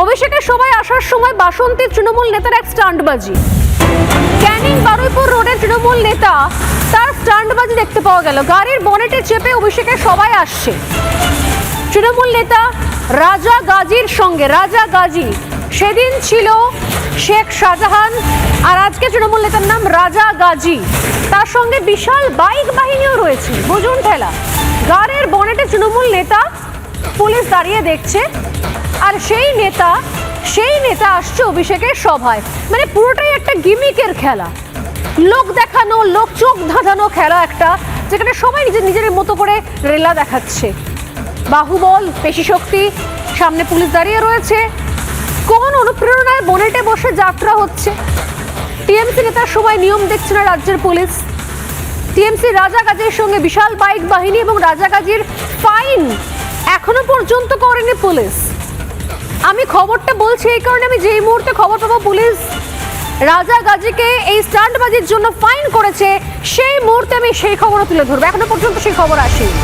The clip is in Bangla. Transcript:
অভিষেকের সবাই আসার সময় বাসন্তীর তৃণমূল নেতার এক স্টান্টবাজি, ক্যানিং বারুইপুর রোডের তৃণমূল নেতা তার স্টান্টবাজি দেখতে পাওয়া গেল। গাড়ির বনেটে চেপে অভিষেকের সবাই আসছে। তৃণমূল নেতা রাজা গাজীর সঙ্গে, রাজা গাজী সেদিন ছিল শেখ শাহজাহান, আর আজকে তৃণমূল নেতার নাম রাজা গাজী। তার সঙ্গে বিশাল বাইক বাহিনীও রয়েছে, বুঝুন ঠেলা। গাড়ির বনেটে তৃণমূল নেতা, পুলিশ দাঁড়িয়ে দেখছে, আর সেই নেতা আসছে অভিষেকের সভায়। মানে পুরোটাই একটা গিমিকের খেলা, লোক দেখানো, লোক চোখ ধাঁধানো খেলা একটা, যেখানে সবাই নিজের মতো করে রেলা দেখাচ্ছে। বাহুবল, পেশিশক্তি, সামনে পুলিশ দাঁড়িয়ে রয়েছে। কোন অনুপ্রেরণায় বনেটে বসে যাত্রা হচ্ছে? টিএমসি নেতার সময় নিয়ম দেখছে না রাজ্যের পুলিশ। টিএমসি রাজা গাজীর সঙ্গে বিশাল বাইক বাহিনী এবং রাজা গাজীর ফাইন এখনো পর্যন্ত করেনি পুলিশ। আমি খবরটা বলছি এই কারণে, আমি যেই মুহূর্তে খবর পাবো পুলিশ রাজা গাজীকে এই স্টান্টবাজির জন্য ফাইন করেছে, সেই মুহূর্তে আমি সেই খবরও তুলে ধরবো। এখনো পর্যন্ত সেই খবর আসেনি।